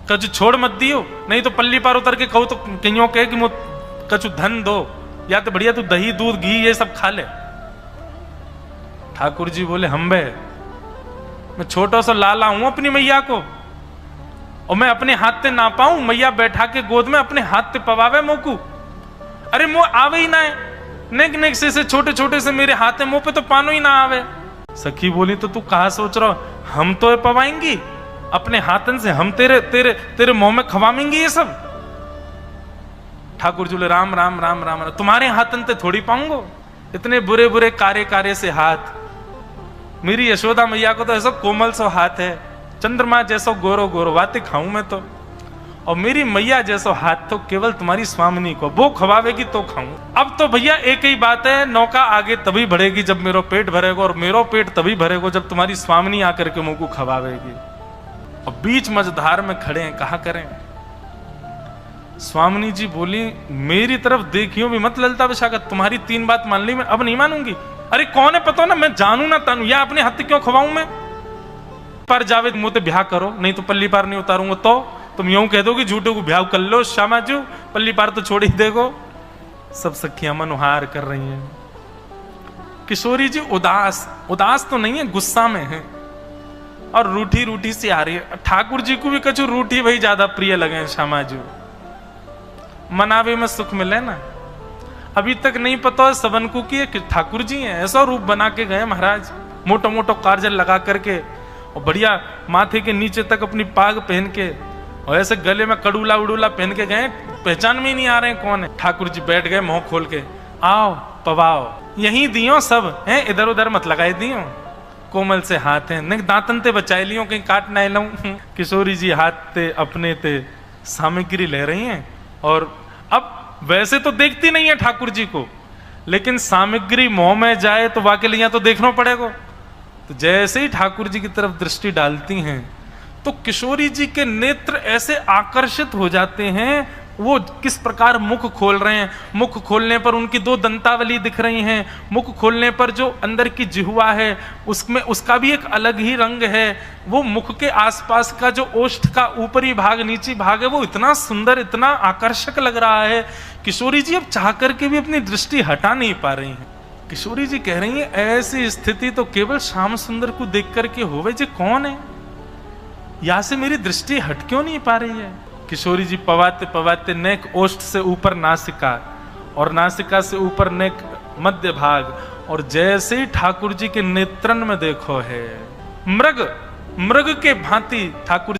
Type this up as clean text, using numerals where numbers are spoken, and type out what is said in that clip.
कछु छोड़ मत दियो, नहीं तो पल्ली पार उतर के कहो तो कहीं कहे कि मुझ कछु धन दो, या तो बढ़िया तू दही दूध घी ये सब खा ले। ठाकुर जी बोले हम बे, मैं छोटा सा लाला हूं अपनी मैया को, और मैं अपने हाथ से ना पाऊं, मैया बैठा के गोद में अपने हाथ से पवावे मोकू। अरे मुंह आवे ही ना है, नेक नेक से छोटे छोटे से मेरे हाथ है, मुंह पे तो पानो ही ना आवे। सखी बोली तो तू कहा सोच रहा, हम तो पवाएंगी अपने हाथन से, हम तेरे तेरे तेरे मुंह में खवाएंगे ये सब। ठाकुर जी बोले राम राम राम राम, तुम्हारे हाथन ते थोड़ी पाऊंगो, इतने बुरे बुरे कार्य से हाथ। मेरी यशोदा मैया को तो ऐसा कोमल सो हाथ है, चंद्रमा जैसो गोरो गोरो, बातें खाऊं मैं तो। और मेरी मैया जैसो हाथ तो केवल तुम्हारी स्वामिनी को, वो खवावेगी तो खाऊं। अब तो भैया एक ही बात है, नौका आगे तभी बढ़ेगी जब मेरा पेट भरेगा, और मेरा पेट तभी भरेगा जब तुम्हारी स्वामिनी आकर के मुंह को खवावेगी। और बीच मझधार में खड़े हैं, कहा करें। स्वामिनी जी बोली मेरी तरफ देखियो भी मत ललता विशाखा, तुम्हारी 3 बात मान ली, मैं अब नहीं मानूंगी। अरे कौन है पता ना, मैं जानू ना तानू, या अपने हाथ क्यों खवाऊं मैं। पर जावेद मुंह ते ब्याह करो, नहीं तो पल्ली पार नहीं उतारूंगा। तो तुम यूं कह दो कि झूठे को ब्याह कर लो श्यामाजू, पल्ली पार तो छोड़ ही देगो। सब सखियां मनोहार कर रही हैं। किशोरी जी उदास, उदास तो नहीं है, गुस्सा में है और रूठी रूठी सी आ रही है। ठाकुर जी को भी कछु रूठी भाई ज्यादा प्रिय लगे श्यामाजू, मनावे में सुख मिले ना। अभी तक नहीं पता है सबन को कि ठाकुर जी हैं, ऐसा रूप बना के गए महाराज, मोटो मोटो काजल लगा करके, और बढ़िया माथे के नीचे तक अपनी पाग पहन के, और ऐसे गले में कड़ूला उड़ूला पहन के गए, पहचान में ही नहीं आ रहे हैं कौन है। ठाकुर जी बैठ गए मुंह खोल के, आओ पवाओ, यही दियो सब हैं, इधर उधर मत लगाए दियो, कोमल से हाथ है, नहीं दांतन ते बचाए लियो, कहीं काट ना लूं। किशोरी जी हाथ ते अपने ते सामग्री ले रही हैं, और अब वैसे तो देखती नहीं है ठाकुर जी को, लेकिन सामग्री मुंह में जाए तो वाकई लिया तो देखना पड़ेगा। तो जैसे ही ठाकुर जी की तरफ दृष्टि डालती हैं तो किशोरी जी के नेत्र ऐसे आकर्षित हो जाते हैं, वो किस प्रकार मुख खोल रहे हैं, मुख खोलने पर उनकी 2 दंतावली दिख रही हैं, मुख खोलने पर जो अंदर की जिह्वा है उसमें उसका भी एक अलग ही रंग है, वो मुख के आसपास का जो ओष्ठ का ऊपरी भाग नीची भाग है वो इतना सुंदर इतना आकर्षक लग रहा है। किशोरी जी अब चाह करके भी अपनी दृष्टि हटा नहीं पा रही हैं। किशोरी जी कह रही है ऐसी स्थिति तो केवल श्याम सुंदर को देख करके होवे, जे कौन है, यहां से मेरी दृष्टि हट क्यों नहीं पा रही है। किशोरी जी पवाते पवाते नेक ओष्ठ से ऊपर नासिका, और नासिका से ऊपर नेक मध्य भाग, और जैसे ही ठाकुर जी के नेत्रन में देखो है मृग, मृग के भांति ठाकुर